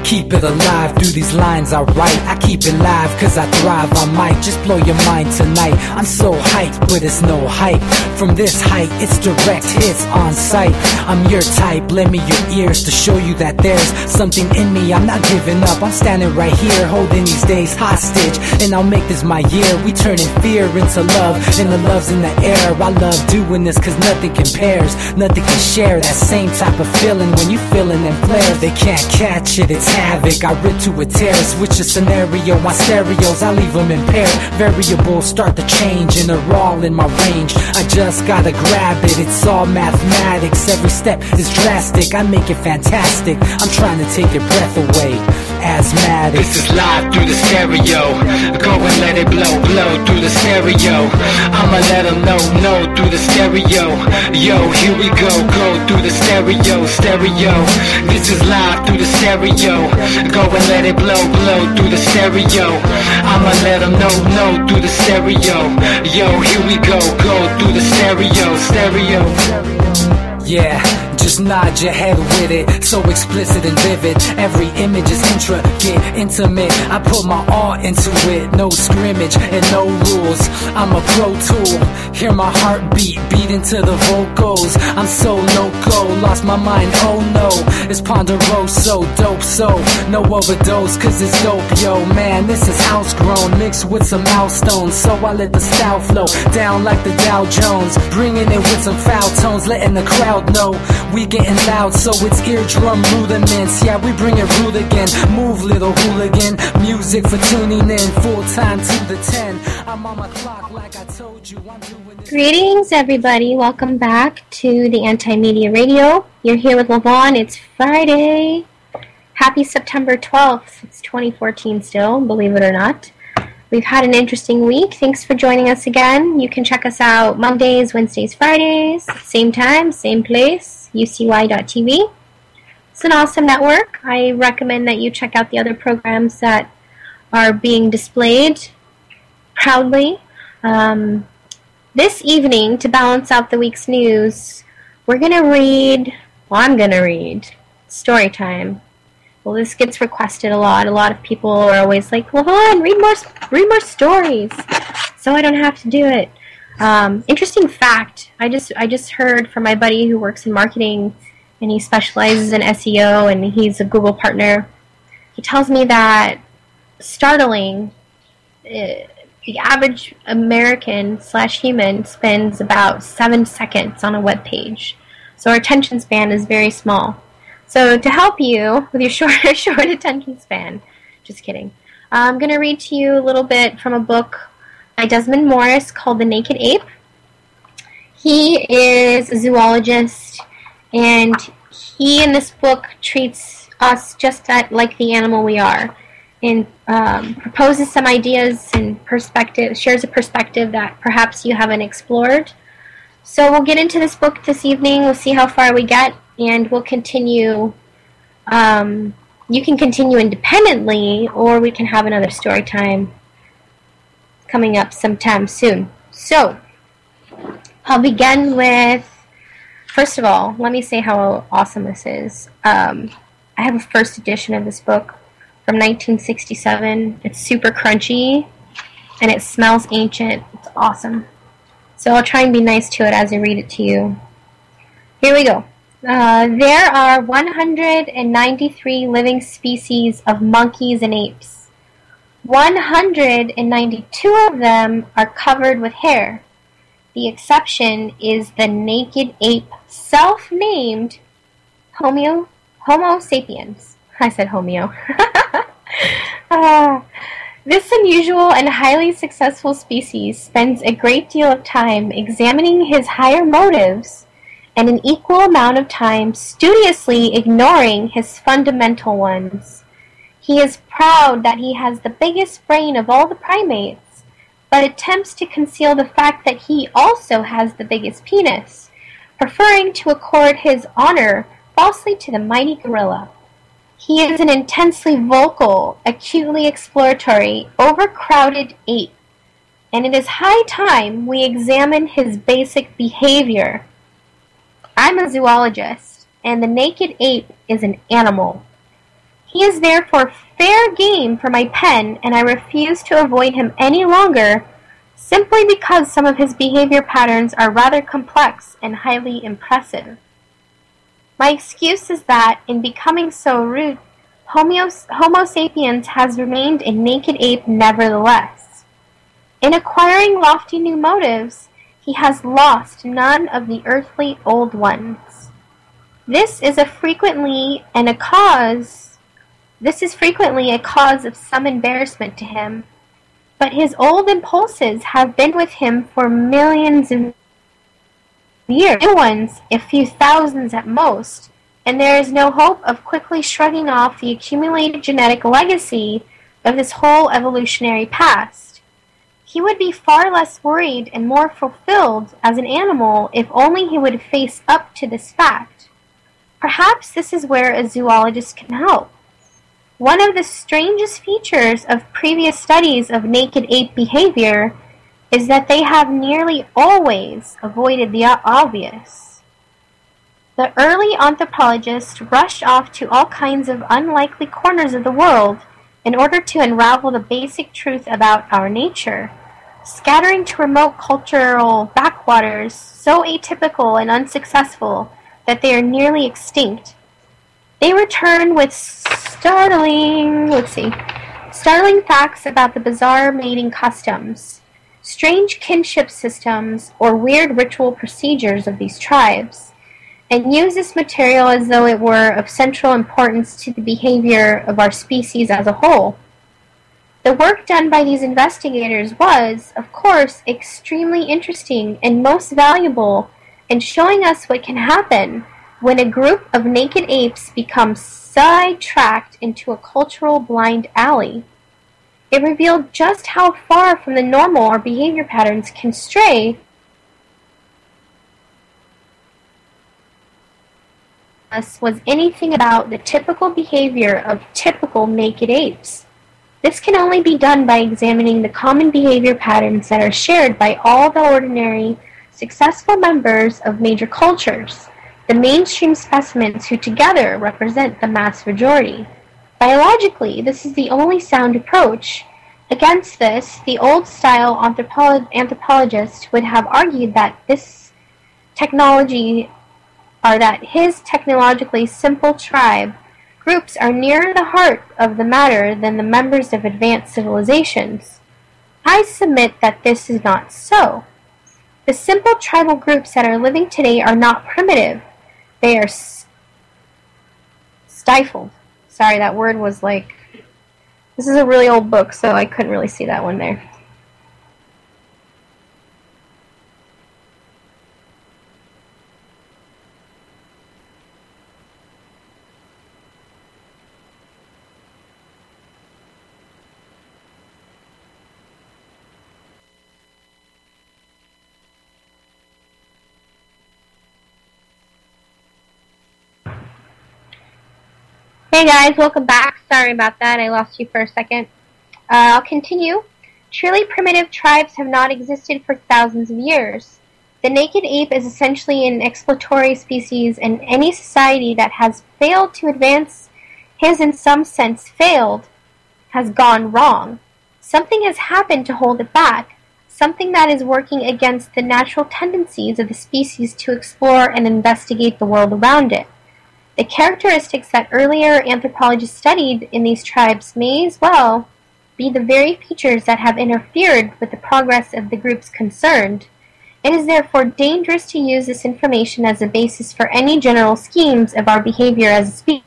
keep it alive through these lines I write. I keep it live cause I thrive. I might just blow your mind tonight. I'm so hyped, but it's no hype. From this height, it's direct hits on sight. I'm your type, lend me your ears to show you that there's something in me. I'm not giving up, I'm standing right here, holding these days hostage, and I'll make this my year. We turning fear into love, and the love's in the air. I love doing this cause nothing compares, nothing can share that same type of feeling when you feeling them flares. They can't catch it, it's havoc. I rip to a tear, switch a scenario on stereos, I leave them impaired. Variables start to change and they're all in my range. I just gotta grab it, it's all mathematics. Every step is drastic, I make it fantastic. I'm trying to take your breath away. Asthmatic. This is live through the stereo. Go and let it blow, blow through the stereo. I'ma let them know through the stereo. Yo, here we go through the stereo, stereo. This is live through the stereo. Go and let it blow, blow through the stereo. I'ma let them know through the stereo. Yo, here we go through the stereo, stereo. Yeah, just nod your head with it, so explicit and vivid. Every image is intricate, intimate. I put my all into it, no scrimmage and no rules. I'm a pro tool, hear my heartbeat, beat into the vocals. I'm so loco, lost my mind, oh no. It's Ponderoso, dope, so no overdose, cause it's dope, yo. Man, this is house grown, mixed with some milestones. So I let the style flow down like the Dow Jones, bringing it with some foul tones, letting the crowd know we getting loud, so it's eardrum rudiments. Yeah, we bring it rude again. Move, little hooligan. Music for tuning in, full time to the 10. I'm on my clock like I told you. I'm doing this. Greetings, everybody. Welcome back to the Anti-Media Radio. You're here with Lavon. It's Friday. Happy September 12th. It's 2014 still, believe it or not. We've had an interesting week. Thanks for joining us again. You can check us out Mondays, Wednesdays, Fridays, same time, same place, ucy.tv. It's an awesome network. I recommend that you check out the other programs that are being displayed proudly. This evening, to balance out the week's news, I'm going to read story time. Well, this gets requested a lot. A lot of people are always like, "Lavon, read more stories," so I don't have to do it. Interesting fact: I just heard from my buddy who works in marketing, and he specializes in SEO, and he's a Google partner. He tells me that startling, the average American/human spends about 7 seconds on a web page, so our attention span is very small. So to help you with your short attention span, just kidding, I'm going to read to you a little bit from a book by Desmond Morris called The Naked Ape. He is a zoologist, and he in this book treats us just like the animal we are, and proposes some ideas and shares a perspective that perhaps you haven't explored. So we'll get into this book this evening. We'll see how far we get. And we'll continue, you can continue independently, or we can have another story time coming up sometime soon. So, I'll begin with, first of all, let me say how awesome this is. I have a first edition of this book from 1967. It's super crunchy, and it smells ancient. It's awesome. So I'll try and be nice to it as I read it to you. Here we go. There are 193 living species of monkeys and apes. 192 of them are covered with hair. The exception is the naked ape, self-named Homo sapiens. I said Homeo. This unusual and highly successful species spends a great deal of time examining his higher motives and an equal amount of time studiously ignoring his fundamental ones. He is proud that he has the biggest brain of all the primates, but attempts to conceal the fact that he also has the biggest penis, preferring to accord his honor falsely to the mighty gorilla. He is an intensely vocal, acutely exploratory, overcrowded ape, and it is high time we examine his basic behavior. I'm a zoologist, and the naked ape is an animal. He is therefore fair game for my pen, and I refuse to avoid him any longer, simply because some of his behavior patterns are rather complex and highly impressive. My excuse is that, in becoming so rude, Homo sapiens has remained a naked ape nevertheless. In acquiring lofty new motives, he has lost none of the earthly old ones. This is frequently a cause of some embarrassment to him, but his old impulses have been with him for millions of years, new ones a few thousands at most, and there is no hope of quickly shrugging off the accumulated genetic legacy of his whole evolutionary past. He would be far less worried and more fulfilled as an animal if only he would face up to this fact. Perhaps this is where a zoologist can help. One of the strangest features of previous studies of naked ape behavior is that they have nearly always avoided the obvious. The early anthropologists rushed off to all kinds of unlikely corners of the world in order to unravel the basic truth about our nature, scattering to remote cultural backwaters so atypical and unsuccessful that they are nearly extinct. They return with startling facts about the bizarre mating customs, strange kinship systems, or weird ritual procedures of these tribes, and use this material as though it were of central importance to the behavior of our species as a whole. The work done by these investigators was, of course, extremely interesting and most valuable in showing us what can happen when a group of naked apes becomes sidetracked into a cultural blind alley. It revealed just how far from the normal our behavior patterns can stray was anything about the typical behavior of typical naked apes. This can only be done by examining the common behavior patterns that are shared by all the ordinary, successful members of major cultures, the mainstream specimens who together represent the mass majority. Biologically, this is the only sound approach. Against this, the old-style anthropologist would have argued that his technologically simple tribe groups are nearer the heart of the matter than the members of advanced civilizations. I submit that this is not so. The simple tribal groups that are living today are not primitive. They are stifled. Sorry, that word was like... This is a really old book, so I couldn't really see that one there. Hey guys, welcome back. Sorry about that, I lost you for a second. I'll continue. Truly primitive tribes have not existed for thousands of years. The naked ape is essentially an exploratory species, and any society that has failed to advance has in some sense failed, has gone wrong. Something has happened to hold it back, something that is working against the natural tendencies of the species to explore and investigate the world around it. The characteristics that earlier anthropologists studied in these tribes may as well be the very features that have interfered with the progress of the groups concerned. It is therefore dangerous to use this information as a basis for any general schemes of our behavior as a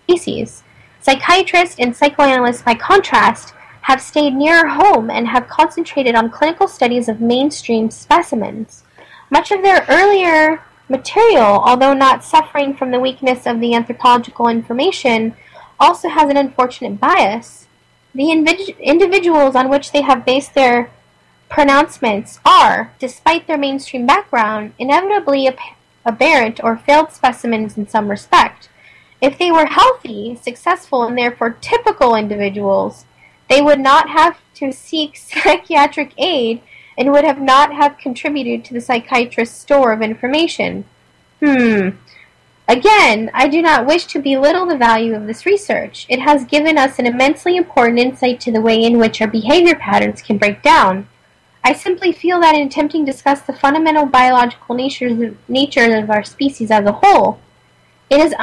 species. Psychiatrists and psychoanalysts, by contrast, have stayed nearer home and have concentrated on clinical studies of mainstream specimens. Much of their earlier material, although not suffering from the weakness of the anthropological information, also has an unfortunate bias. The individuals on which they have based their pronouncements are, despite their mainstream background, inevitably aberrant or failed specimens in some respect. If they were healthy, successful, and therefore typical individuals, they would not have to seek psychiatric aid and would not have contributed to the psychiatrist's store of information. Again, I do not wish to belittle the value of this research. It has given us an immensely important insight to the way in which our behavior patterns can break down. I simply feel that in attempting to discuss the fundamental biological nature of our species as a whole, it is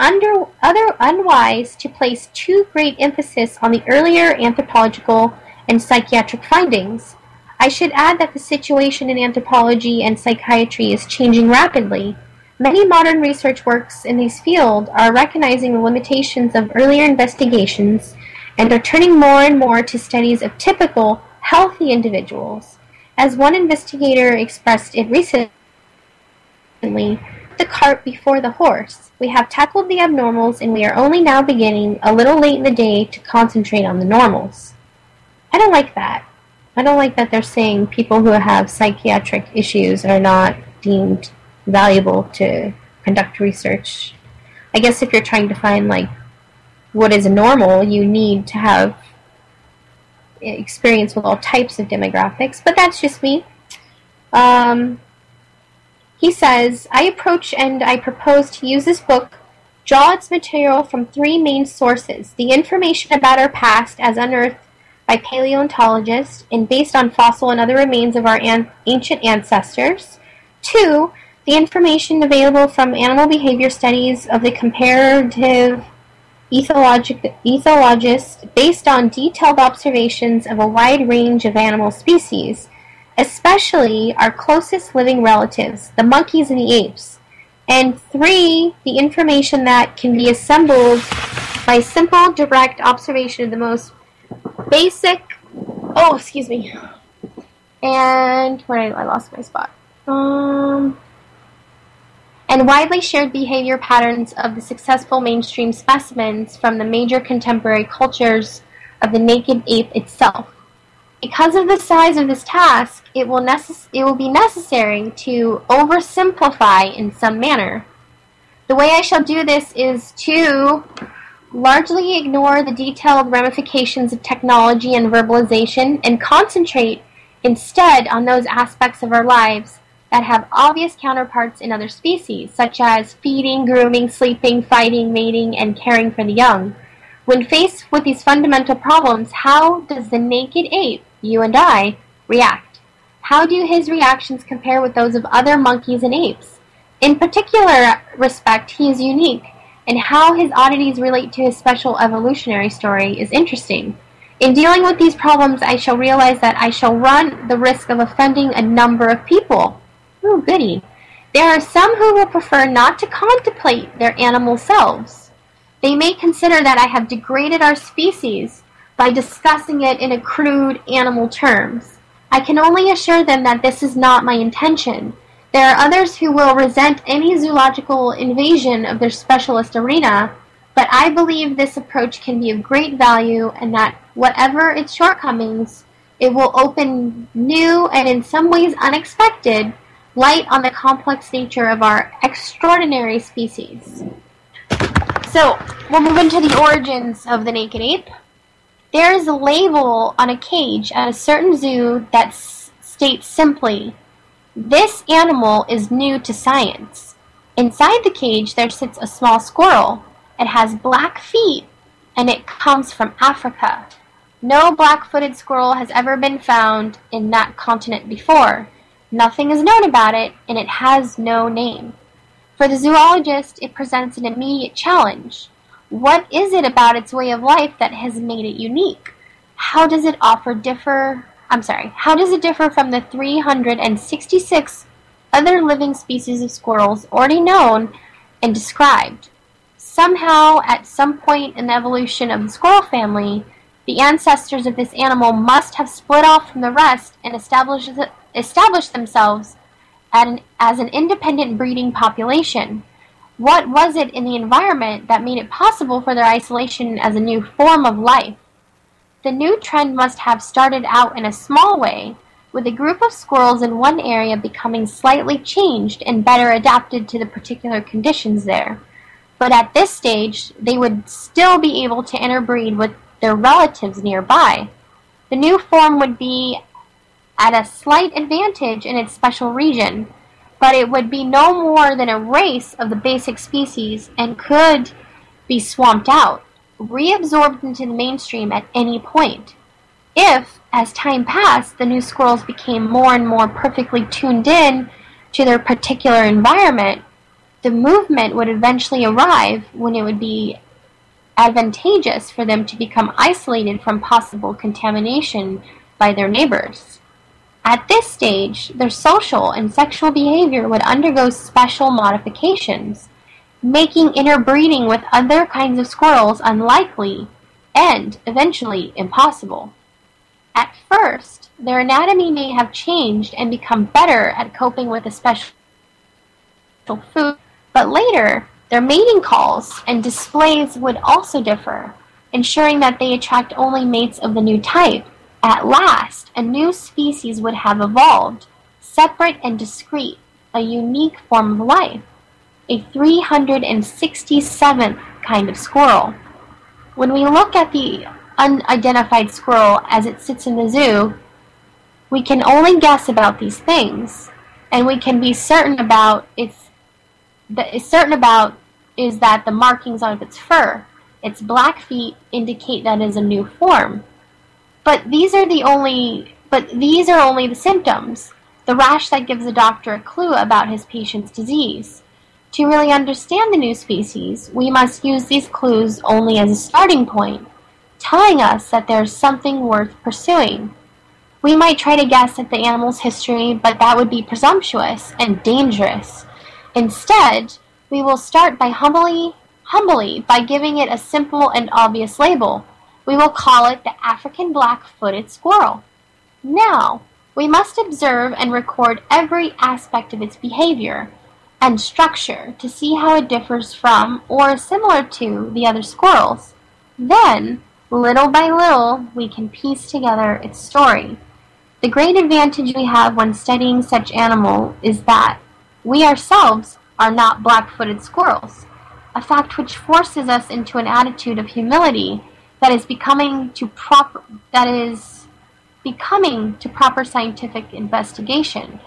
unwise to place too great emphasis on the earlier anthropological and psychiatric findings. I should add that the situation in anthropology and psychiatry is changing rapidly. Many modern research works in these fields are recognizing the limitations of earlier investigations and are turning more and more to studies of typical, healthy individuals. As one investigator expressed it recently, the cart before the horse. We have tackled the abnormals and we are only now beginning, a little late in the day, to concentrate on the normals. I don't like that. I don't like that they're saying people who have psychiatric issues are not deemed valuable to conduct research. I guess if you're trying to find, like, what is normal, you need to have experience with all types of demographics, but that's just me. He says, I approach and I propose to use this book, draw its material from three main sources: the information about our past as unearthed by paleontologists and based on fossil and other remains of our ancient ancestors. 2, the information available from animal behavior studies of the comparative ethologists based on detailed observations of a wide range of animal species, especially our closest living relatives, the monkeys and the apes. And 3, the information that can be assembled by simple, direct observation of the most basic, and where I lost my spot. And widely shared behavior patterns of the successful mainstream specimens from the major contemporary cultures of the naked ape itself. Because of the size of this task, it will be necessary to oversimplify in some manner. The way I shall do this is to largely ignore the detailed ramifications of technology and verbalization and concentrate instead on those aspects of our lives that have obvious counterparts in other species, such as feeding, grooming, sleeping, fighting, mating, and caring for the young. When faced with these fundamental problems, how does the naked ape, you and I, react? How do his reactions compare with those of other monkeys and apes? In particular respect, he is unique, and how his oddities relate to his special evolutionary story is interesting. In dealing with these problems, I shall realize that I shall run the risk of offending a number of people. Ooh, goody. There are some who will prefer not to contemplate their animal selves. They may consider that I have degraded our species by discussing it in crude animal terms. I can only assure them that this is not my intention. There are others who will resent any zoological invasion of their specialist arena, but I believe this approach can be of great value and that whatever its shortcomings, it will open new and in some ways unexpected light on the complex nature of our extraordinary species. So, we'll move into the origins of the naked ape. There is a label on a cage at a certain zoo that states simply, "This animal is new to science." Inside the cage there sits a small squirrel. It has black feet, and it comes from Africa. No black-footed squirrel has ever been found in that continent before. Nothing is known about it, and it has no name. For the zoologist, it presents an immediate challenge. What is it about its way of life that has made it unique? How does it differ from the 366 other living species of squirrels already known and described? Somehow, at some point in the evolution of the squirrel family, the ancestors of this animal must have split off from the rest and established themselves as an independent breeding population. What was it in the environment that made it possible for their isolation as a new form of life? The new trend must have started out in a small way, with a group of squirrels in one area becoming slightly changed and better adapted to the particular conditions there. But at this stage, they would still be able to interbreed with their relatives nearby. The new form would be at a slight advantage in its special region, but it would be no more than a race of the basic species and could be swamped out, reabsorbed into the mainstream at any point. If, as time passed, the new squirrels became more and more perfectly tuned in to their particular environment, the movement would eventually arrive when it would be advantageous for them to become isolated from possible contamination by their neighbors. At this stage, their social and sexual behavior would undergo special modifications, making interbreeding with other kinds of squirrels unlikely and eventually impossible. At first, their anatomy may have changed and become better at coping with a special food, but later, their mating calls and displays would also differ, ensuring that they attract only mates of the new type. At last, a new species would have evolved, separate and discrete, a unique form of life, a 367th kind of squirrel. When we look at the unidentified squirrel as it sits in the zoo, we can only guess about these things, and we can be certain about is that the markings of its fur, its black feet, indicate that it is a new form. But these are only the symptoms, the rash that gives the doctor a clue about his patient's disease. To really understand the new species, we must use these clues only as a starting point, telling us that there is something worth pursuing. We might try to guess at the animal's history, but that would be presumptuous and dangerous. Instead, we will start by humbly by giving it a simple and obvious label. We will call it the African black-footed squirrel. Now, we must observe and record every aspect of its behavior and structure to see how it differs from or is similar to the other squirrels. Then, little by little, we can piece together its story. The great advantage we have when studying such animal is that we ourselves are not black-footed squirrels, a fact which forces us into an attitude of humility that is becoming to proper scientific investigation.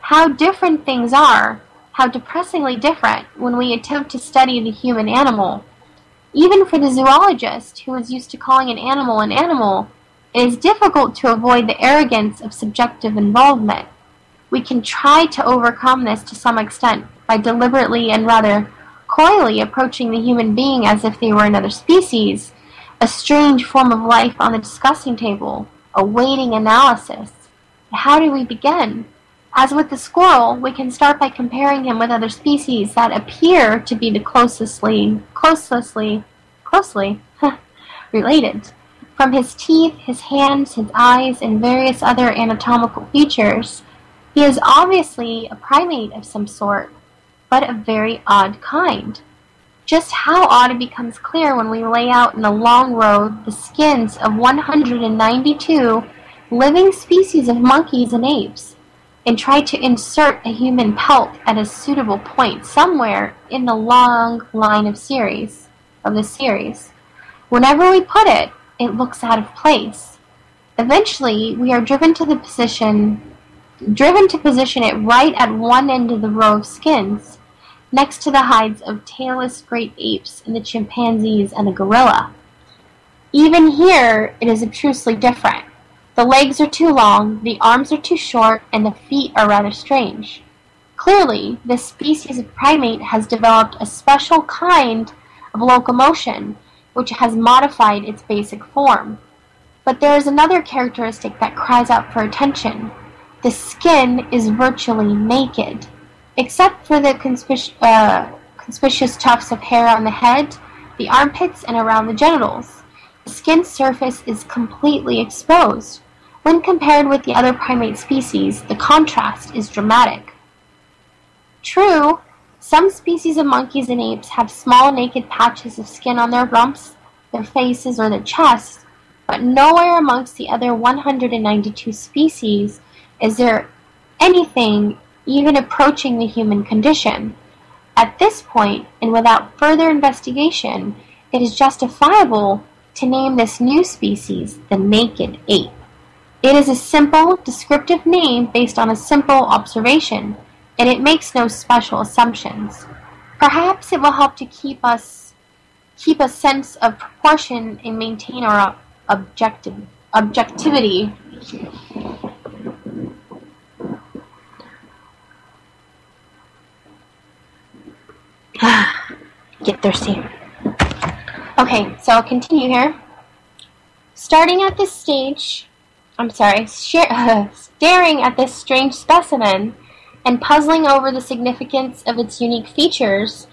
How different things are, how depressingly different when we attempt to study the human animal. Even for the zoologist, who is used to calling an animal, it is difficult to avoid the arrogance of subjective involvement. We can try to overcome this to some extent by deliberately and rather coyly approaching the human being as if they were another species, a strange form of life on the discussing table, awaiting analysis. How do we begin? As with the squirrel, we can start by comparing him with other species that appear to be the closely related. From his teeth, his hands, his eyes, and various other anatomical features, he is obviously a primate of some sort, but a very odd kind. Just how odd it becomes clear when we lay out in a long row the skins of 192 living species of monkeys and apes, and try to insert a human pelt at a suitable point somewhere in the long line of the series. Whenever we put it, it looks out of place. Eventually, we are driven to position it right at one end of the row of skins, next to the hides of tailless great apes and the chimpanzees and the gorilla. Even here, it is obtrusely different. The legs are too long, the arms are too short, and the feet are rather strange. Clearly, this species of primate has developed a special kind of locomotion, which has modified its basic form. But there is another characteristic that cries out for attention. The skin is virtually naked, except for the conspicuous tufts of hair on the head, the armpits, and around the genitals. The skin surface is completely exposed. When compared with the other primate species, the contrast is dramatic. True, some species of monkeys and apes have small naked patches of skin on their rumps, their faces, or their chests, but nowhere amongst the other 192 species is there anything even approaching the human condition. At this point, and without further investigation, it is justifiable to name this new species the naked ape. It is a simple, descriptive name based on a simple observation. and it makes no special assumptions. Perhaps it will help to keep a sense of proportion and maintain our objectivity. Get thirsty. Okay, so I'll continue here. Staring at this strange specimen and puzzling over the significance of its unique features,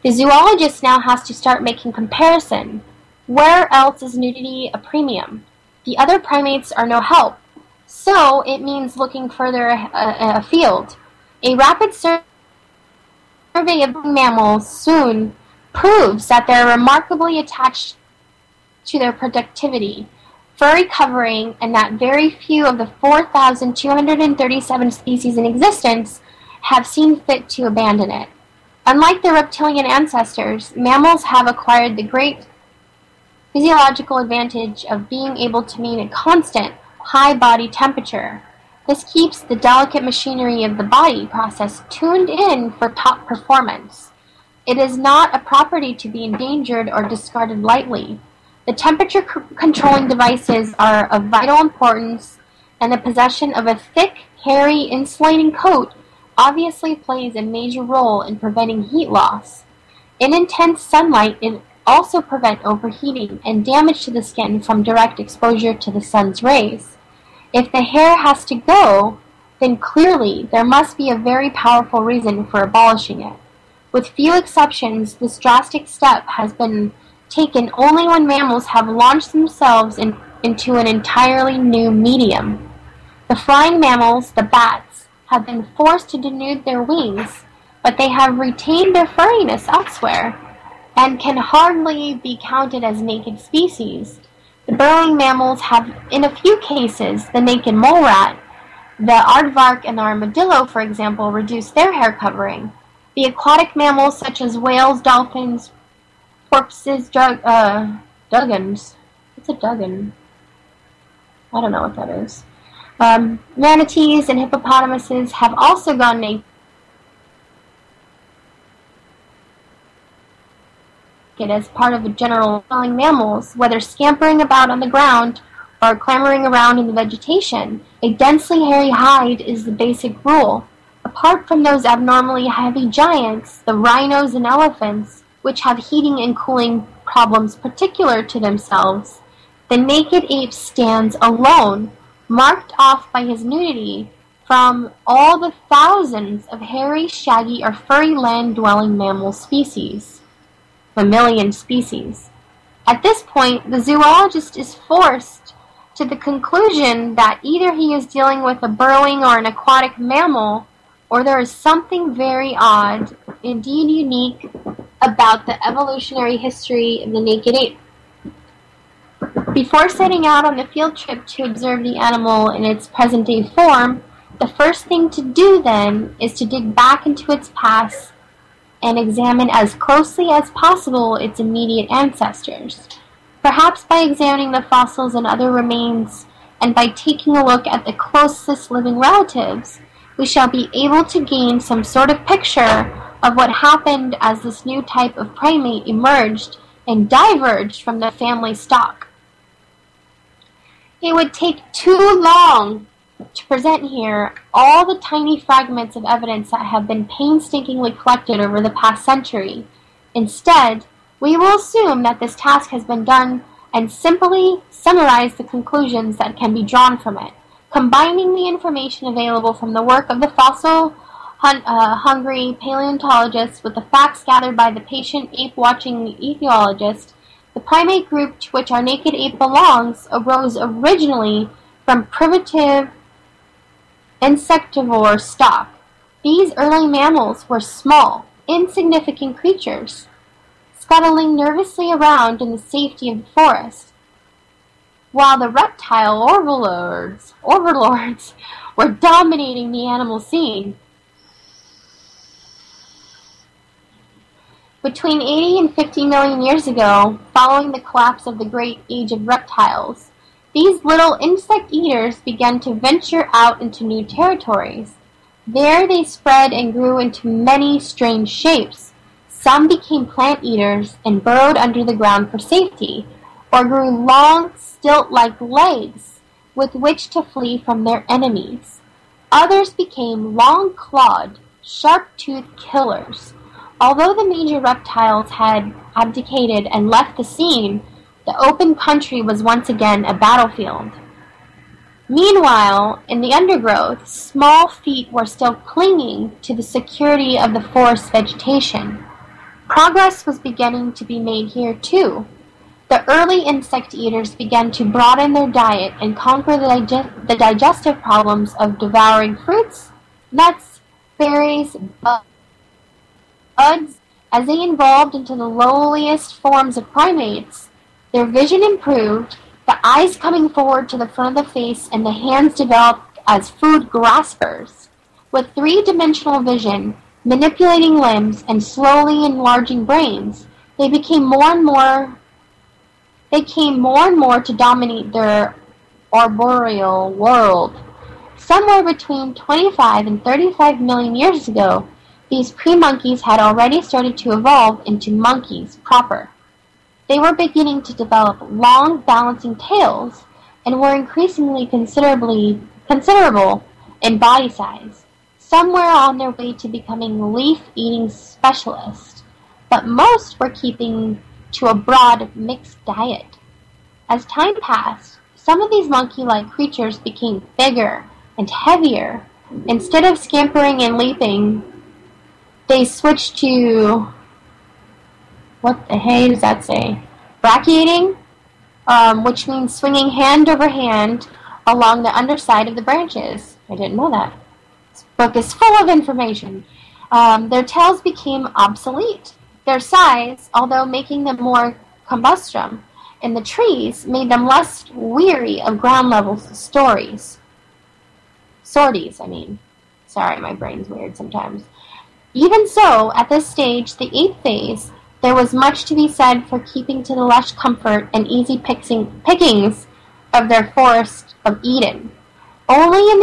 the zoologist now has to start making comparison. Where else is nudity a premium? The other primates are no help, so it means looking further afield. A rapid survey of mammals soon proves that they're remarkably attached to their productivity, furry covering, and that very few of the 4,237 species in existence have seen fit to abandon it. Unlike their reptilian ancestors, mammals have acquired the great physiological advantage of being able to maintain a constant, high body temperature. This keeps the delicate machinery of the body process tuned in for top performance. It is not a property to be endangered or discarded lightly. The temperature-controlling devices are of vital importance, and the possession of a thick, hairy, insulating coat obviously plays a major role in preventing heat loss. In intense sunlight, it also prevents overheating and damage to the skin from direct exposure to the sun's rays. If the hair has to go, then clearly there must be a very powerful reason for abolishing it. With few exceptions, this drastic step has been taken only when mammals have launched themselves into an entirely new medium. The flying mammals, the bats, have been forced to denude their wings, but they have retained their furriness elsewhere, and can hardly be counted as naked species. The burrowing mammals have, in a few cases, the naked mole rat, the aardvark and the armadillo, for example, reduced their hair covering. The aquatic mammals such as whales, dolphins, porpoises, dugongs. What's a dugon? I don't know what that is. Manatees and hippopotamuses have also gone naked as part of the general dwelling mammals, whether scampering about on the ground or clambering around in the vegetation. A densely hairy hide is the basic rule. Apart from those abnormally heavy giants, the rhinos and elephants, which have heating and cooling problems particular to themselves, the naked ape stands alone, marked off by his nudity from all the thousands of hairy, shaggy, or furry land-dwelling mammal species. Mammalian species. At this point, the zoologist is forced to the conclusion that either he is dealing with a burrowing or an aquatic mammal, or there is something very odd, indeed unique, about the evolutionary history of the naked ape. Before setting out on the field trip to observe the animal in its present-day form, the first thing to do then is to dig back into its past and examine as closely as possible its immediate ancestors. Perhaps by examining the fossils and other remains, and by taking a look at the closest living relatives, we shall be able to gain some sort of picture of what happened as this new type of primate emerged and diverged from the family stock. It would take too long to present here all the tiny fragments of evidence that have been painstakingly collected over the past century. Instead, we will assume that this task has been done and simply summarize the conclusions that can be drawn from it, combining the information available from the work of the fossil-hungry paleontologists with the facts gathered by the patient ape-watching ethologist. The primate group to which our naked ape belongs arose originally from primitive insectivore stock. These early mammals were small, insignificant creatures, scuttling nervously around in the safety of the forest, while the reptile overlords were dominating the animal scene. Between 80 and 50 million years ago, following the collapse of the great age of reptiles, these little insect eaters began to venture out into new territories. There they spread and grew into many strange shapes. Some became plant eaters and burrowed under the ground for safety, or grew long, stilt-like legs with which to flee from their enemies. Others became long-clawed, sharp-toothed killers. Although the major reptiles had abdicated and left the scene, the open country was once again a battlefield. Meanwhile, in the undergrowth, small feet were still clinging to the security of the forest vegetation. Progress was beginning to be made here, too. The early insect eaters began to broaden their diet and conquer the digestive problems of devouring fruits, nuts, berries, buds. As they evolved into the lowliest forms of primates, their vision improved, the eyes coming forward to the front of the face and the hands developed as food graspers. With three-dimensional vision, manipulating limbs, and slowly enlarging brains, they became more and more to dominate their arboreal world. Somewhere between 25 and 35 million years ago, these pre-monkeys had already started to evolve into monkeys proper. They were beginning to develop long, balancing tails and were increasingly considerable in body size, somewhere on their way to becoming leaf-eating specialists, but most were keeping to a broad, mixed diet. As time passed, some of these monkey-like creatures became bigger and heavier. Instead of scampering and leaping, they switched to... what the hey does that say? Brachiating, which means swinging hand over hand along the underside of the branches. I didn't know that. This book is full of information. Their tails became obsolete. Their size, although making them more combustum in the trees, made them less weary of ground-level sorties, I mean. Sorry, my brain's weird sometimes. Even so, at this stage, the 8th phase, there was much to be said for keeping to the lush comfort and easy pickings of their forest of Eden. Only if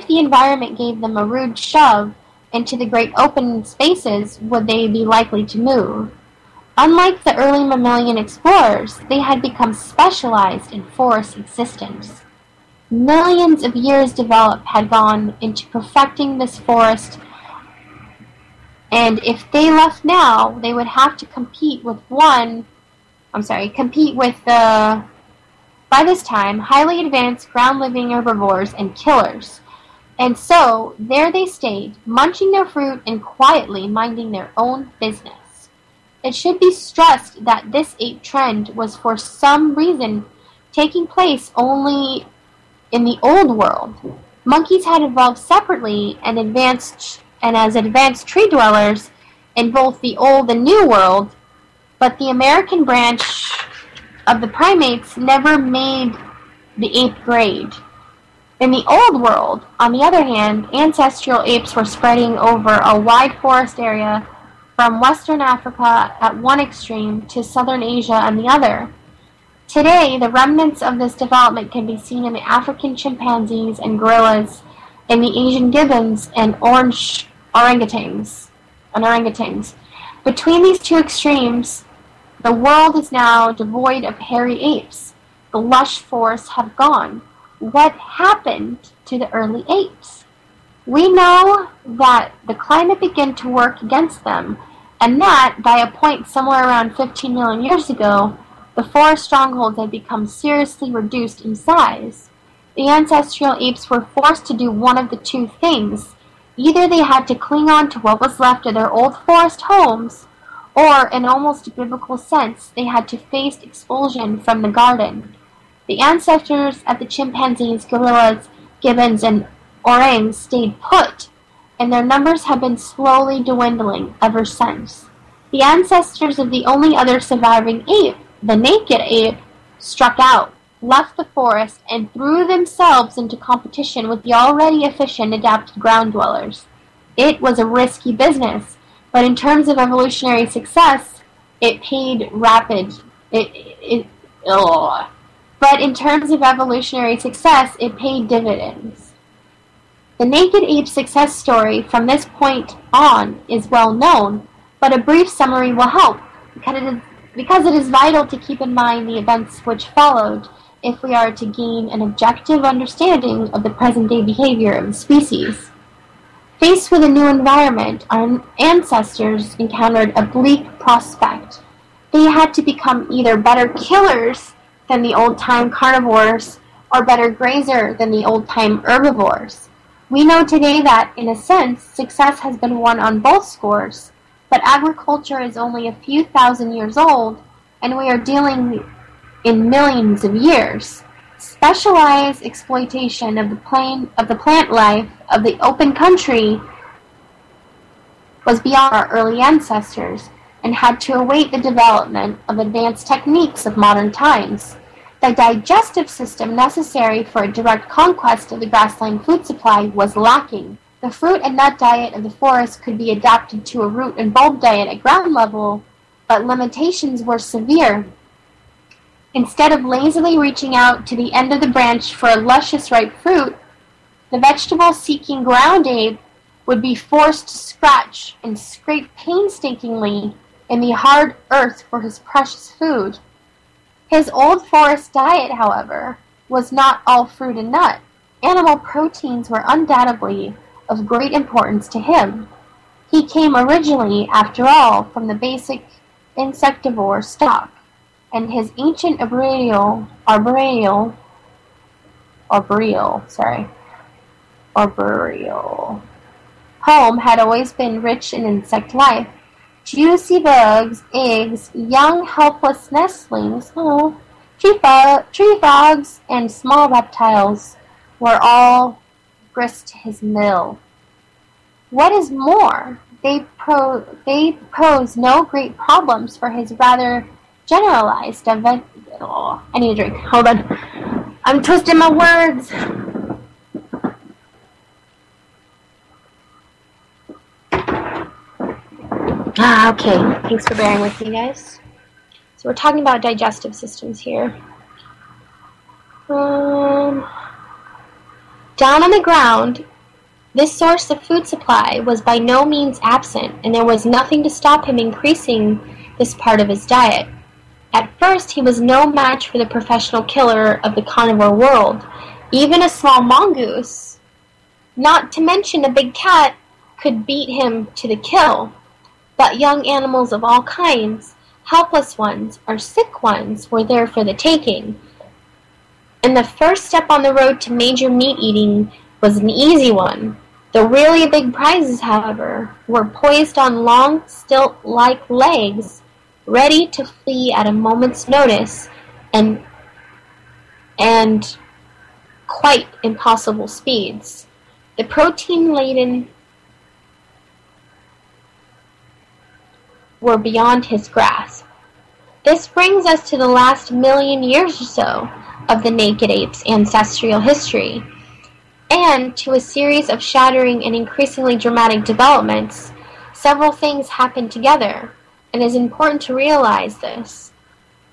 the environment gave them a rude shove into the great open spaces would they be likely to move. Unlike the early mammalian explorers, they had become specialized in forest existence. Millions of years had gone into perfecting this forest, and if they left now, they would have to compete with by this time, highly advanced ground-living herbivores and killers. And so, there they stayed, munching their fruit and quietly minding their own business. It should be stressed that this ape trend was for some reason taking place only in the Old World. Monkeys had evolved separately and as advanced tree dwellers in both the Old and New World, but the American branch of the primates never made the ape grade. In the Old World, on the other hand, ancestral apes were spreading over a wide forest area from Western Africa at one extreme to Southern Asia on the other. Today, the remnants of this development can be seen in the African chimpanzees and gorillas, in the Asian gibbons and orangutans. Between these two extremes, the world is now devoid of hairy apes. The lush forests have gone. What happened to the early apes? We know that the climate began to work against them, and that, by a point somewhere around 15 million years ago, the forest strongholds had become seriously reduced in size. The ancestral apes were forced to do one of the two things. Either they had to cling on to what was left of their old forest homes, or, in almost a biblical sense, they had to face expulsion from the garden. The ancestors of the chimpanzees, gorillas, gibbons, and orangs stayed put, and their numbers have been slowly dwindling ever since. The ancestors of the only other surviving ape, the naked ape, struck out, left the forest, and threw themselves into competition with the already efficient adapted ground dwellers. It was a risky business, but in terms of evolutionary success, it paid dividends. The naked ape success story from this point on is well known, but a brief summary will help, because it is vital to keep in mind the events which followed if we are to gain an objective understanding of the present-day behavior of the species. Faced with a new environment, our ancestors encountered a bleak prospect. They had to become either better killers than the old-time carnivores or better grazer than the old-time herbivores. We know today that, in a sense, success has been won on both scores, but agriculture is only a few thousand years old, and we are dealing in millions of years. Specialized exploitation of the plant life of the open country was beyond our early ancestors and had to await the development of advanced techniques of modern times. The digestive system necessary for a direct conquest of the grassland food supply was lacking. The fruit and nut diet of the forest could be adapted to a root and bulb diet at ground level, but limitations were severe. Instead of lazily reaching out to the end of the branch for a luscious ripe fruit, the vegetable-seeking ground ape would be forced to scratch and scrape painstakingly in the hard earth for his precious food. His old forest diet, however, was not all fruit and nut. Animal proteins were undoubtedly of great importance to him. He came originally, after all, from the basic insectivore stock, and his ancient arboreal home had always been rich in insect life. Juicy bugs, eggs, young helpless nestlings, tree frogs, and small reptiles were all grist to his mill. What is more, they pose no great problems for his rather generalized I need a drink. Hold on. I'm twisting my words. Okay. Thanks for bearing with me, guys. So we're talking about digestive systems here. Down on the ground, this source of food supply was by no means absent, and there was nothing to stop him increasing this part of his diet. At first, he was no match for the professional killer of the carnivore world. Even a small mongoose, not to mention a big cat, could beat him to the kill. But young animals of all kinds, helpless ones or sick ones, were there for the taking. And the first step on the road to major meat eating was an easy one. The really big prizes, however, were poised on long, stilt-like legs, ready to flee at a moment's notice, and quite impossible speeds. The protein-laden were beyond his grasp. This brings us to the last 1,000,000 years or so of the naked ape's ancestral history, and to a series of shattering and increasingly dramatic developments. Several things happened together, and it is important to realize this.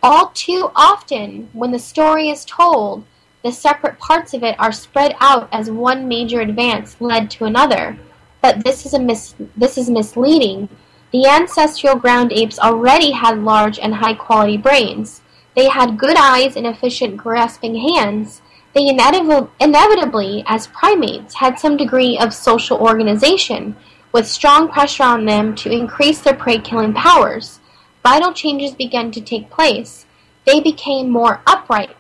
All too often, when the story is told, the separate parts of it are spread out as one major advance led to another, but this is misleading. The ancestral ground apes already had large and high-quality brains. They had good eyes and efficient grasping hands. They inevitably, as primates, had some degree of social organization, with strong pressure on them to increase their prey-killing powers. Vital changes began to take place. They became more upright,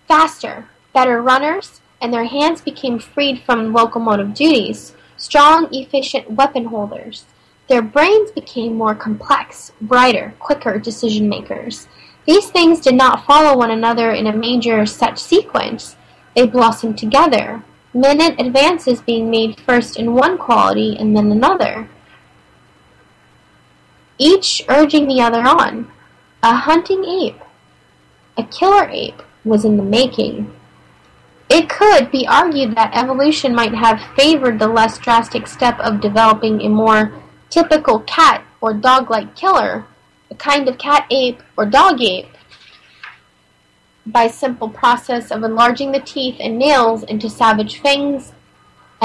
faster, better runners, and their hands became freed from locomotive duties, strong, efficient weapon holders. Their brains became more complex, brighter, quicker decision-makers. These things did not follow one another in a major set sequence. They blossomed together, minute advances being made first in one quality and then another, each urging the other on. A hunting ape, a killer ape, was in the making. It could be argued that evolution might have favored the less drastic step of developing a more typical cat or dog-like killer, a kind of cat ape or dog ape, by simple process of enlarging the teeth and nails into savage fangs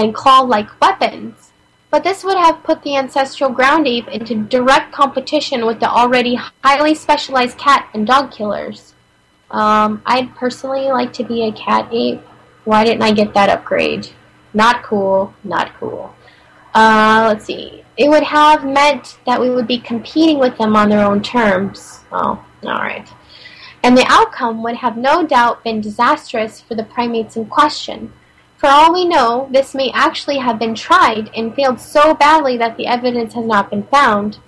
and claw-like weapons. But this would have put the ancestral ground ape into direct competition with the already highly specialized cat and dog killers. I'd personally like to be a cat ape. Why didn't I get that upgrade? Not cool, not cool. Let's see. It would have meant that we would be competing with them on their own terms. Oh, alright. And the outcome would have no doubt been disastrous for the primates in question. For all we know, this may actually have been tried and failed so badly that the evidence has not been found.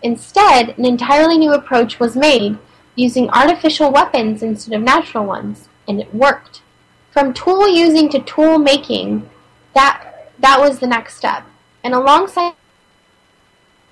Instead, an entirely new approach was made, using artificial weapons instead of natural ones, and it worked. From tool using to tool making, that was the next step. And alongside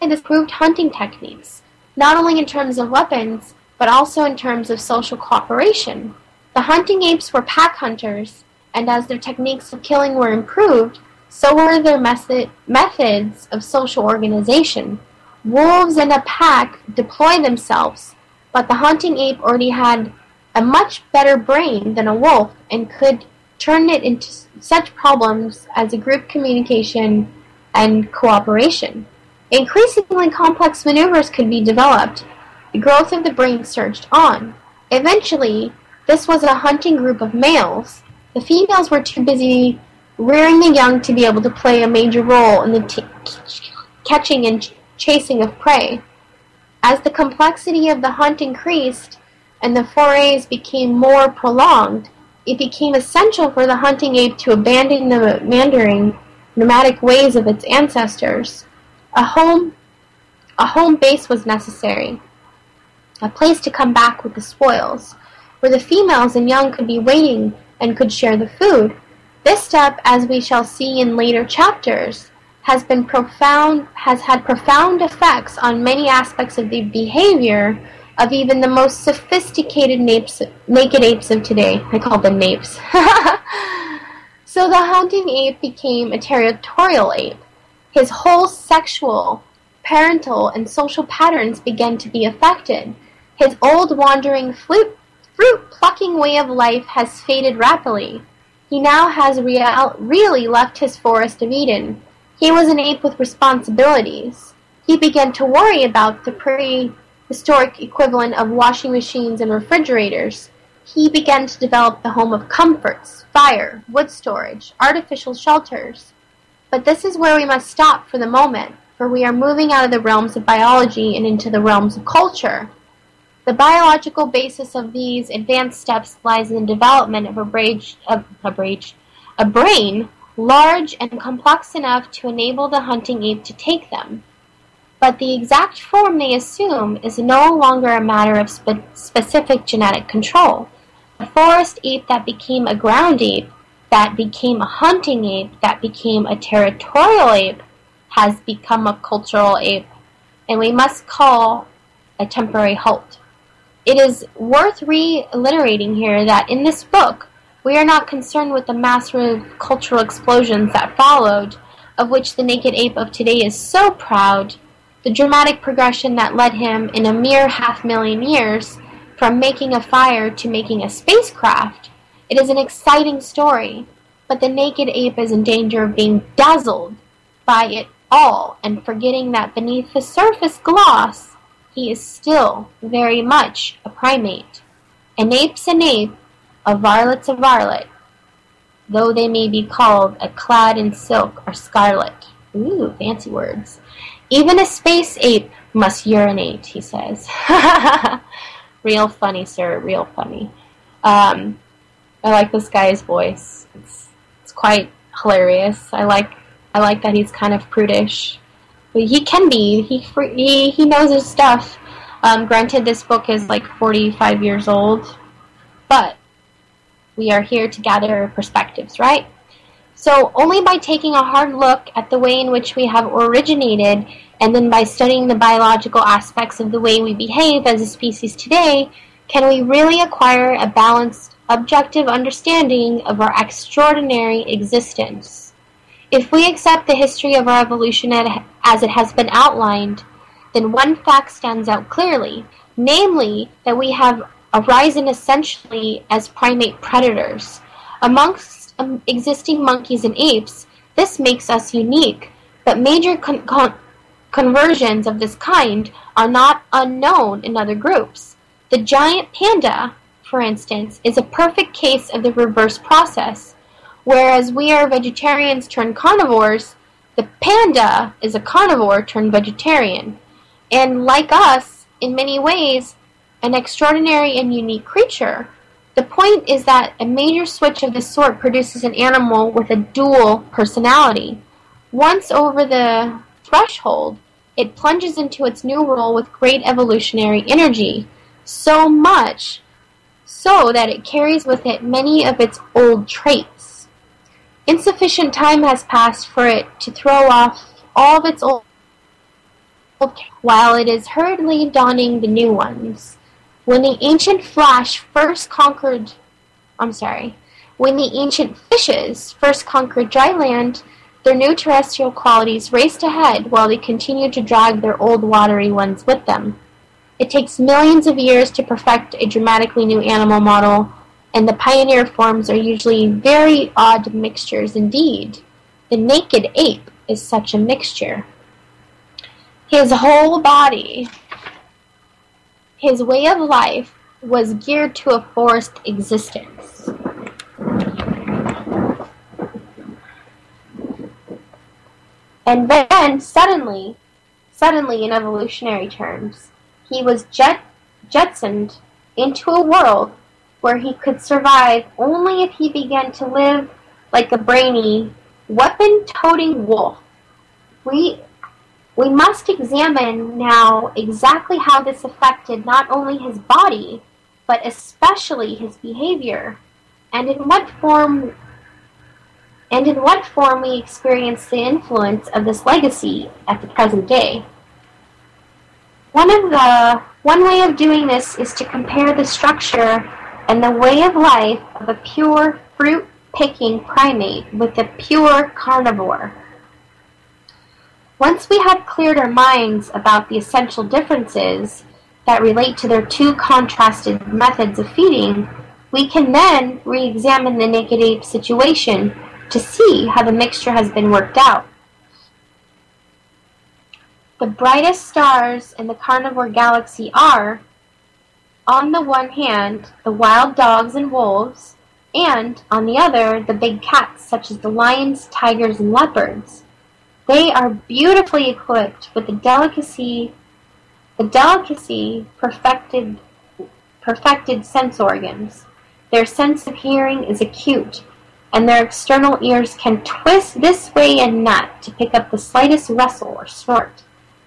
this proved hunting techniques, not only in terms of weapons, but also in terms of social cooperation. The hunting apes were pack hunters, and as their techniques of killing were improved, so were their methods of social organization. Wolves in a pack deploy themselves, but the hunting ape already had a much better brain than a wolf and could turn it into such problems as a group communication and cooperation. Increasingly complex maneuvers could be developed. The growth of the brain surged on. Eventually, this was a hunting group of males. The females were too busy rearing the young to be able to play a major role in the catching and chasing of prey. As the complexity of the hunt increased and the forays became more prolonged, it became essential for the hunting ape to abandon the meandering, nomadic ways of its ancestors. A home base was necessary, a place to come back with the spoils, where the females and young could be waiting and could share the food. This step, as we shall see in later chapters, has had profound effects on many aspects of the behavior of even the most sophisticated naked apes of today. I call them napes. So the hunting ape became a territorial ape. His whole sexual, parental, and social patterns began to be affected. His old wandering fruit-plucking way of life has faded rapidly. He now has really left his forest of Eden. He was an ape with responsibilities. He began to worry about the prehistoric equivalent of washing machines and refrigerators. He began to develop the home of comforts, fire, wood storage, artificial shelters. But this is where we must stop for the moment, for we are moving out of the realms of biology and into the realms of culture. The biological basis of these advanced steps lies in the development of a brain large and complex enough to enable the hunting ape to take them. But the exact form they assume is no longer a matter of specific genetic control. The forest ape that became a ground ape, that became a hunting ape, that became a territorial ape, has become a cultural ape, and we must call a temporary halt. It is worth reiterating here that in this book, we are not concerned with the massive cultural explosions that followed, of which the naked ape of today is so proud, the dramatic progression that led him in a mere 500,000 years from making a fire to making a spacecraft. It is an exciting story, but the naked ape is in danger of being dazzled by it all and forgetting that beneath the surface gloss, he is still very much a primate. An ape's an ape, a varlet's a varlet, though they may be called a clad in silk or scarlet. Ooh, fancy words. Even a space ape must urinate, he says. Real funny, sir, real funny. I like this guy's voice. It's quite hilarious. I like that he's kind of prudish. But he can be. He knows his stuff. Granted, this book is like 45 years old, but we are here to gather perspectives, right? So only by taking a hard look at the way in which we have originated, and then by studying the biological aspects of the way we behave as a species today, can we really acquire a balanced, objective understanding of our extraordinary existence. If we accept the history of our evolution as it has been outlined, then one fact stands out clearly, namely that we have arisen essentially as primate predators. Amongst existing monkeys and apes, This makes us unique, but major conversions of this kind are not unknown in other groups. The giant panda, for instance, is a perfect case of the reverse process. Whereas we are vegetarians turned carnivores, the panda is a carnivore turned vegetarian. And like us, in many ways, an extraordinary and unique creature. The point is that a major switch of this sort produces an animal with a dual personality. Once over the threshold, it plunges into its new role with great evolutionary energy, so much so that it carries with it many of its old traits. Insufficient time has passed for it to throw off all of its old while it is hurriedly donning the new ones. When the ancient fishes first conquered dry land, their new terrestrial qualities raced ahead while they continued to drag their old watery ones with them. It takes millions of years to perfect a dramatically new animal model, and the pioneer forms are usually very odd mixtures indeed. The naked ape is such a mixture. His whole body, his way of life, was geared to a forest existence. And then, suddenly in evolutionary terms, he was jetsoned into a world where he could survive only if he began to live like a brainy, weapon-toting wolf. We must examine now exactly how this affected not only his body, but especially his behavior, and in what form we experience the influence of this legacy at the present day. One way of doing this is to compare the structure and the way of life of a pure fruit-picking primate with a pure carnivore. Once we have cleared our minds about the essential differences that relate to their two contrasted methods of feeding, we can then re-examine the naked ape situation to see how the mixture has been worked out. The brightest stars in the carnivore galaxy are, on the one hand, the wild dogs and wolves, and, on the other, the big cats such as the lions, tigers, and leopards. They are beautifully equipped with the delicacy perfected sense organs. Their sense of hearing is acute, and their external ears can twist this way and that to pick up the slightest rustle or snort.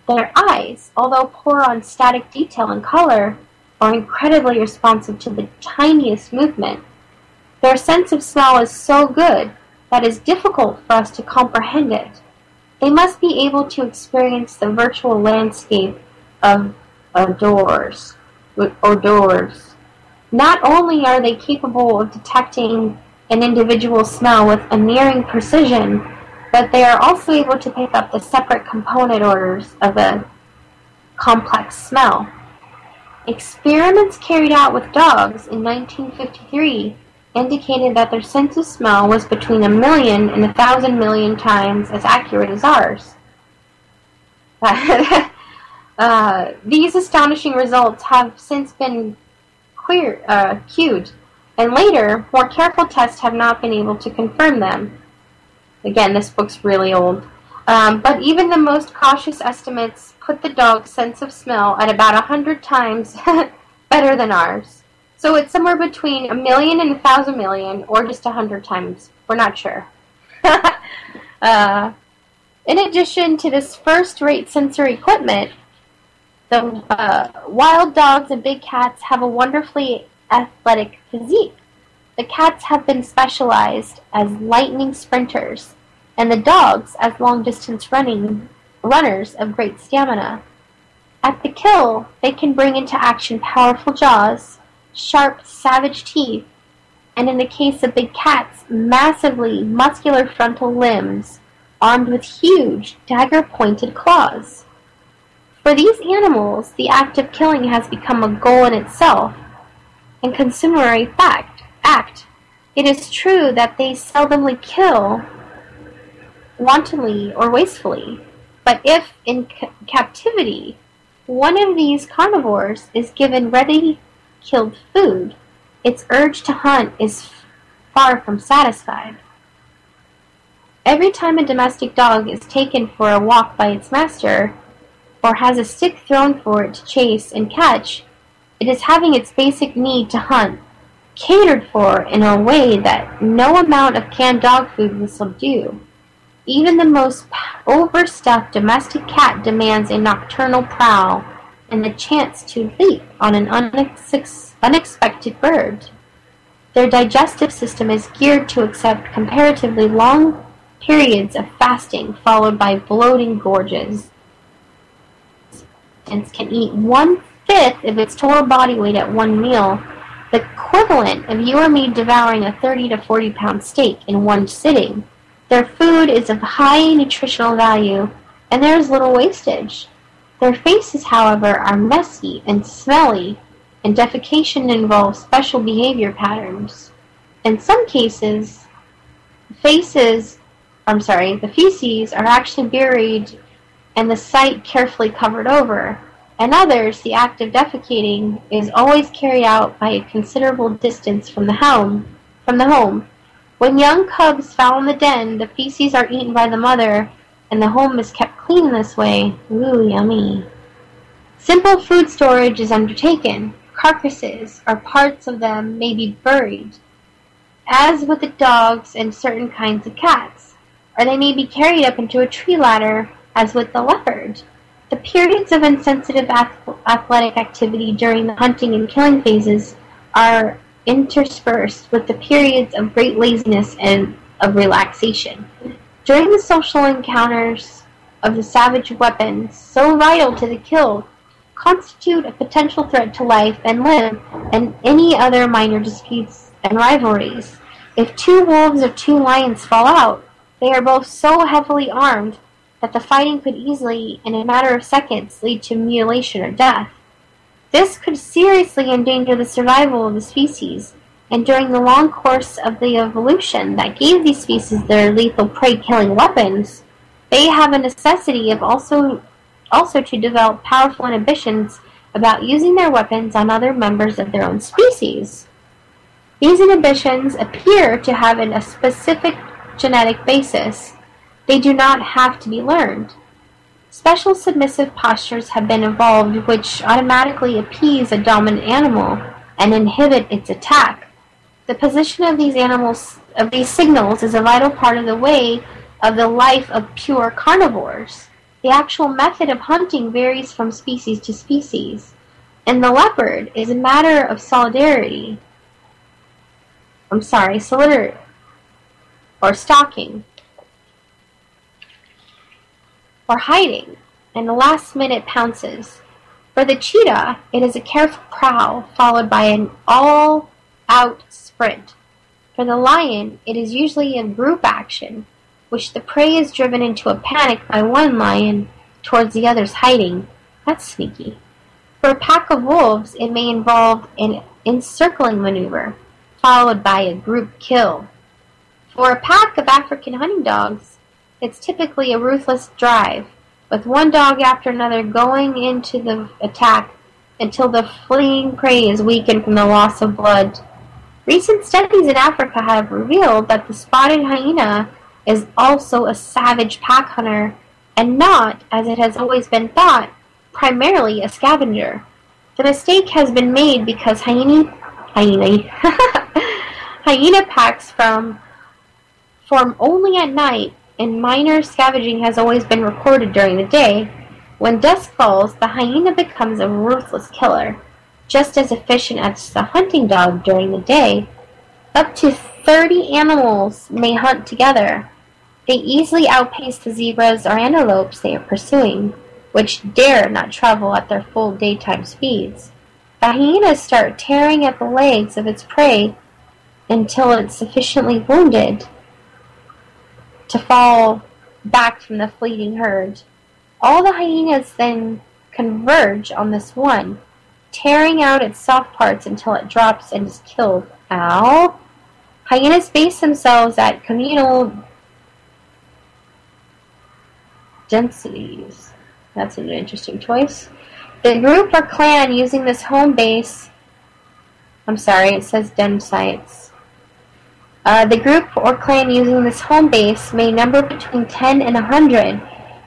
Their eyes, although poor on static detail and color, are incredibly responsive to the tiniest movement. Their sense of smell is so good that it is difficult for us to comprehend it. They must be able to experience the virtual landscape of odors. Not only are they capable of detecting an individual smell with unerring precision, but they are also able to pick up the separate component orders of a complex smell. Experiments carried out with dogs in 1953 indicated that their sense of smell was between 1,000,000 and 1,000,000,000 times as accurate as ours. These astonishing results have since been cued, and later, more careful tests have not been able to confirm them. Again, this book's really old. But even the most cautious estimates put the dog's sense of smell at about 100 times better than ours. So it's somewhere between 1,000,000 and 1,000,000,000, or just 100 times. We're not sure. In addition to this first-rate sensory equipment, the wild dogs and big cats have a wonderfully athletic physique. The cats have been specialized as lightning sprinters, and the dogs as long-distance runners of great stamina. At the kill, they can bring into action powerful jaws, sharp, savage teeth, and in the case of big cats, massively muscular frontal limbs, armed with huge, dagger-pointed claws. For these animals, the act of killing has become a goal in itself, and consummary act. It is true that they seldomly kill wantonly or wastefully. But if, in captivity, one of these carnivores is given ready-killed food, its urge to hunt is far from satisfied. Every time a domestic dog is taken for a walk by its master, or has a stick thrown for it to chase and catch, it is having its basic need to hunt catered for in a way that no amount of canned dog food will subdue. Even the most overstuffed domestic cat demands a nocturnal prowl and the chance to leap on an unexpected bird. Their digestive system is geared to accept comparatively long periods of fasting followed by bloating gorges, and can eat 1/5 of its total body weight at one meal, the equivalent of you or me devouring a 30 to 40 pound steak in one sitting. Their food is of high nutritional value, and there is little wastage. Their faces, however, are messy and smelly, and defecation involves special behavior patterns. In some cases, the feces are actually buried and the site carefully covered over. In others, the act of defecating is always carried out by a considerable distance from the home. When young cubs foul in the den, the feces are eaten by the mother, and the home is kept clean this way. Ooh, yummy. Simple food storage is undertaken. Carcasses, or parts of them, may be buried, as with the dogs and certain kinds of cats, or they may be carried up into a tree ladder, as with the leopard. The periods of insensitive athletic activity during the hunting and killing phases are interspersed with the periods of great laziness and of relaxation. During the social encounters of the savage weapons, so vital to the killed, constitute a potential threat to life and limb and any other minor disputes and rivalries. If 2 wolves or 2 lions fall out, they are both so heavily armed that the fighting could easily, in a matter of seconds, lead to mutilation or death. This could seriously endanger the survival of the species, and during the long course of the evolution that gave these species their lethal prey-killing weapons, they have a necessity of also to develop powerful inhibitions about using their weapons on other members of their own species. These inhibitions appear to have a specific genetic basis. They do not have to be learned. Special submissive postures have been evolved which automatically appease a dominant animal and inhibit its attack. The position of these signals is a vital part of the way of the life of pure carnivores. The actual method of hunting varies from species to species, and the leopard is a matter of solidity, or stalking, or hiding, and the last-minute pounces. For the cheetah, it is a careful prowl followed by an all-out sprint. For the lion, it is usually a group action, which the prey is driven into a panic by one lion towards the other's hiding. That's sneaky. For a pack of wolves, it may involve an encircling maneuver, followed by a group kill. For a pack of African hunting dogs, it's typically a ruthless drive, with one dog after another going into the attack until the fleeing prey is weakened from the loss of blood. Recent studies in Africa have revealed that the spotted hyena is also a savage pack hunter, and not, as it has always been thought, primarily a scavenger. The mistake has been made because hyena packs form only at night, and minor scavenging has always been recorded during the day. When dusk falls, the hyena becomes a ruthless killer, just as efficient as the hunting dog during the day. Up to 30 animals may hunt together. They easily outpace the zebras or antelopes they are pursuing, which dare not travel at their full daytime speeds. The hyenas start tearing at the legs of its prey until it's sufficiently wounded to fall back from the fleeting herd. All the hyenas then converge on this one, tearing out its soft parts until it drops and is killed. Ow! Hyenas base themselves at communal densities. That's an interesting choice. The group or clan using this home base, it says densites. The group or clan using this home base may number between 10 and 100.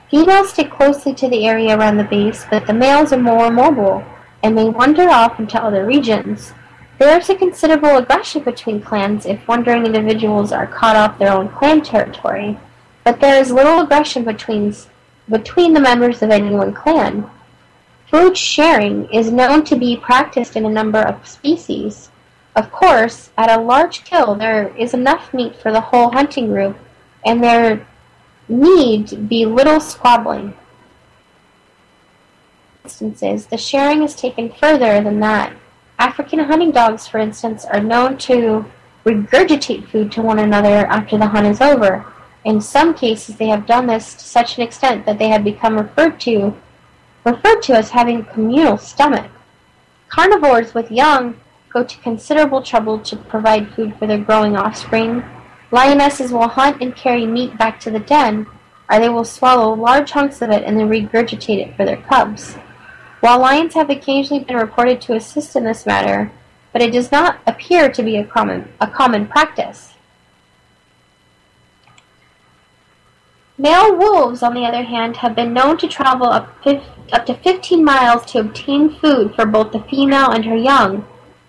Females stick closely to the area around the base, but the males are more mobile and may wander off into other regions. There is a considerable aggression between clans if wandering individuals are caught off their own clan territory, but there is little aggression between the members of any one clan. Food sharing is known to be practiced in a number of species. Of course, at a large kill, there is enough meat for the whole hunting group, and there need be little squabbling. Instances, the sharing is taken further than that. African hunting dogs, for instance, are known to regurgitate food to one another after the hunt is over. In some cases, they have done this to such an extent that they have become referred to as having a communal stomach. Carnivores with young go to considerable trouble to provide food for their growing offspring. Lionesses will hunt and carry meat back to the den, or they will swallow large hunks of it and then regurgitate it for their cubs. While lions have occasionally been reported to assist in this matter, but it does not appear to be a common practice. Male wolves, on the other hand, have been known to travel up to 15 miles to obtain food for both the female and her young.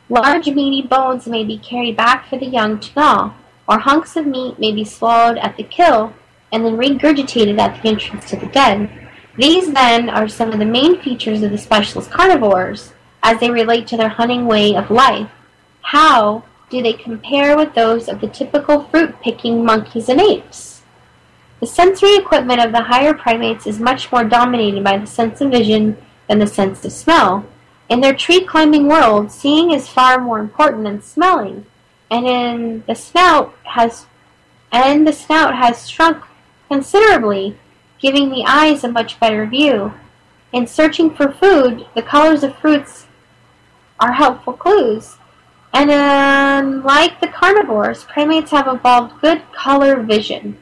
Large meaty bones may be carried back for the young to gnaw, or hunks of meat may be swallowed at the kill and then regurgitated at the entrance to the den. These, then, are some of the main features of the specialist carnivores as they relate to their hunting way of life. How do they compare with those of the typical fruit-picking monkeys and apes? The sensory equipment of the higher primates is much more dominated by the sense of vision than the sense of smell. In their tree-climbing world, seeing is far more important than smelling, and the snout has shrunk considerably, giving the eyes a much better view. In searching for food, the colors of fruits are helpful clues. And unlike the carnivores, primates have evolved good color vision.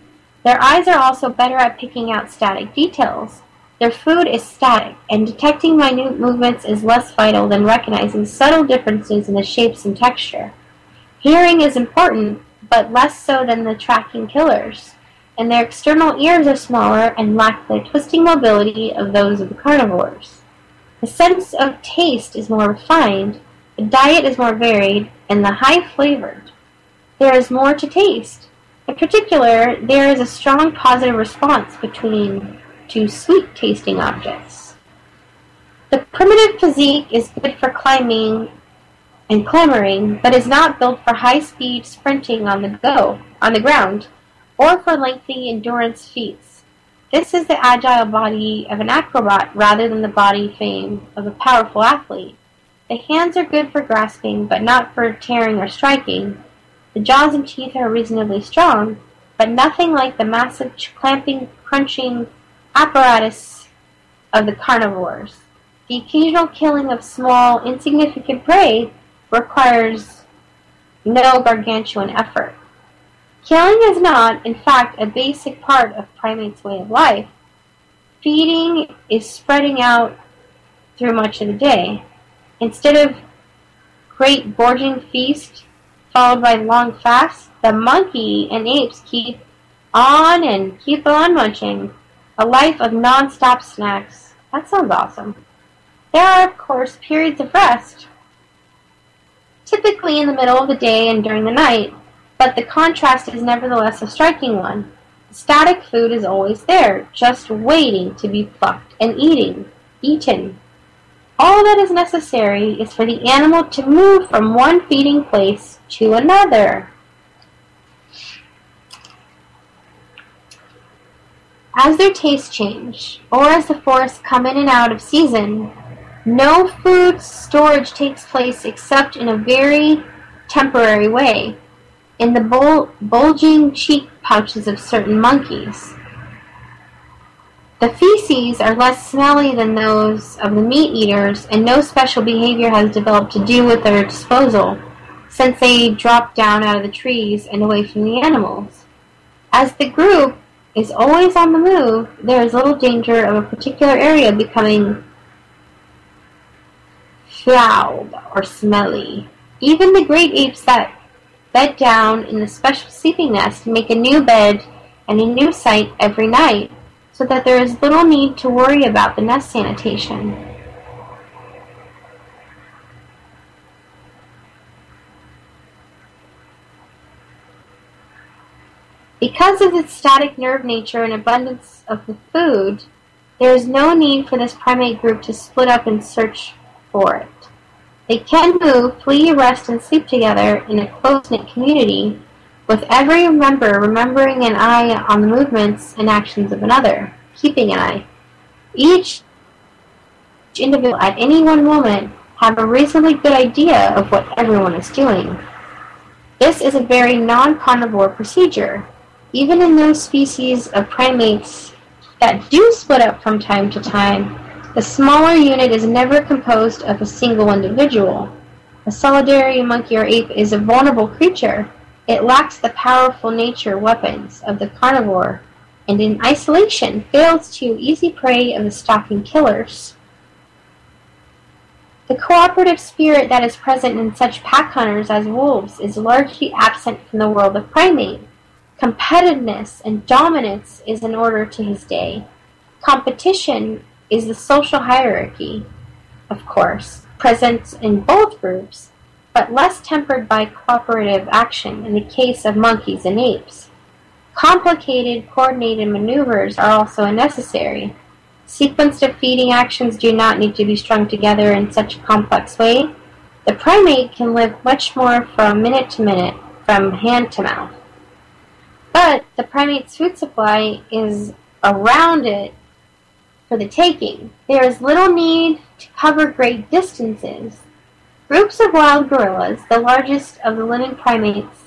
Their eyes are also better at picking out static details. Their food is static, and detecting minute movements is less vital than recognizing subtle differences in the shapes and texture. Hearing is important, but less so than the tracking killers, and their external ears are smaller and lack the twisting mobility of those of the carnivores. The sense of taste is more refined, the diet is more varied, and the high-flavored. There is more to taste. In particular, there is a strong positive response between two sweet-tasting objects. The primitive physique is good for climbing and clambering, but is not built for high-speed sprinting on the ground, or for lengthy endurance feats. This is the agile body of an acrobat rather than the body frame of a powerful athlete. The hands are good for grasping, but not for tearing or striking. The jaws and teeth are reasonably strong, but nothing like the massive clamping, crunching apparatus of the carnivores. The occasional killing of small, insignificant prey requires no gargantuan effort. Killing is not, in fact, a basic part of primates' way of life. Feeding is spreading out through much of the day. Instead of great gorging feast followed by long fasts, the monkey and apes keep on munching. A life of non-stop snacks. That sounds awesome. There are, of course, periods of rest, typically in the middle of the day and during the night, but the contrast is nevertheless a striking one. Static food is always there, just waiting to be plucked and eaten. All that is necessary is for the animal to move from one feeding place to another. As their tastes change, or as the forests come in and out of season, no food storage takes place except in a very temporary way, in the bulging cheek pouches of certain monkeys. The feces are less smelly than those of the meat eaters, and no special behavior has developed to do with their disposal, since they drop down out of the trees and away from the animals. As the group is always on the move, there is little danger of a particular area becoming fouled or smelly. Even the great apes that bed down in the special sleeping nest make a new bed and a new site every night, so that there is little need to worry about the nest sanitation. Because of its static nerve nature and abundance of the food, there is no need for this primate group to split up and search for it. They can move, flee, rest, and sleep together in a close-knit community, with every member remembering an eye on the movements and actions of another, keeping an eye. Each individual at any one moment have a reasonably good idea of what everyone is doing. This is a very non-carnivore procedure. Even in those species of primates that do split up from time to time, the smaller unit is never composed of a single individual. A solitary monkey or ape is a vulnerable creature. It lacks the powerful nature weapons of the carnivore, and in isolation fails to easy prey of the stalking killers. The cooperative spirit that is present in such pack hunters as wolves is largely absent from the world of primate. Competitiveness and dominance is in order to his day. Competition is the social hierarchy, of course, present in both groups, but less tempered by cooperative action in the case of monkeys and apes. Complicated, coordinated maneuvers are also necessary. Sequenced of feeding actions do not need to be strung together in such a complex way. The primate can live much more from minute to minute, from hand to mouth. But the primate's food supply is around it for the taking. There is little need to cover great distances. Groups of wild gorillas, the largest of the living primates,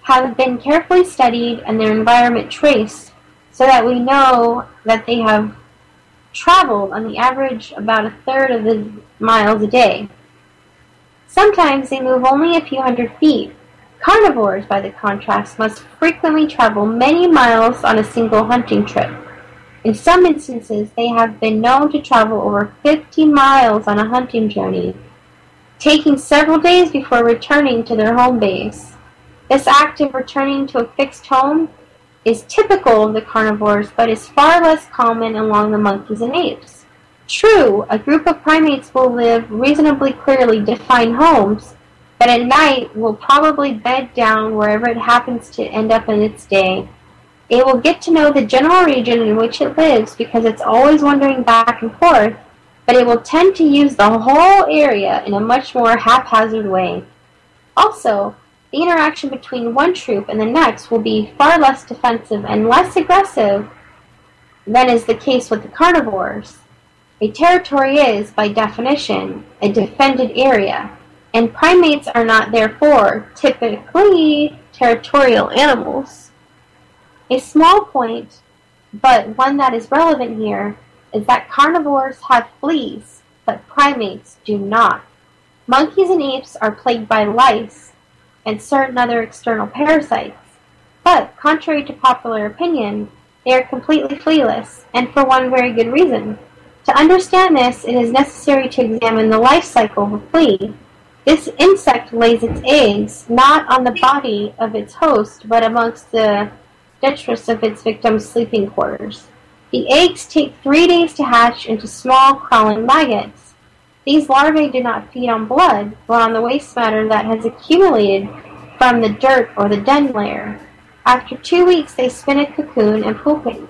have been carefully studied and their environment traced so that we know that they have traveled on the average about a third of the miles a day. Sometimes they move only a few hundred feet. Carnivores, by the contrast, must frequently travel many miles on a single hunting trip. In some instances, they have been known to travel over 50 miles on a hunting journey, taking several days before returning to their home base. This act of returning to a fixed home is typical of the carnivores, but is far less common among the monkeys and apes. True, a group of primates will live reasonably clearly defined homes, but at night will probably bed down wherever it happens to end up in its day. It will get to know the general region in which it lives because it's always wandering back and forth, but it will tend to use the whole area in a much more haphazard way. Also, the interaction between one troop and the next will be far less defensive and less aggressive than is the case with the carnivores. A territory is, by definition, a defended area, and primates are not, therefore, typically territorial animals. A small point, but one that is relevant here, is that carnivores have fleas, but primates do not. Monkeys and apes are plagued by lice and certain other external parasites, but, contrary to popular opinion, they are completely flealess, and for one very good reason. To understand this, it is necessary to examine the life cycle of a flea. This insect lays its eggs not on the body of its host, but amongst the detritus of its victim's sleeping quarters. The eggs take 3 days to hatch into small, crawling maggots. These larvae do not feed on blood, but on the waste matter that has accumulated from the dirt or the den layer. After 2 weeks, they spin a cocoon and pupa.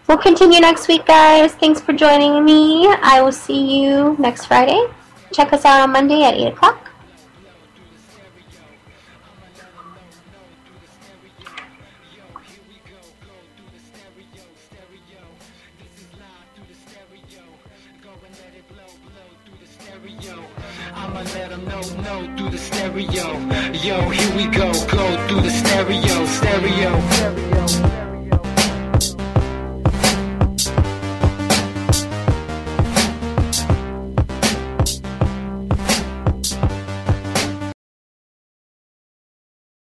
We'll continue next week, guys. Thanks for joining me. I will see you next Friday. Check us out on Monday at 8 o'clock. I'ma let them know through the stereo. Yo, here we go through the stereo.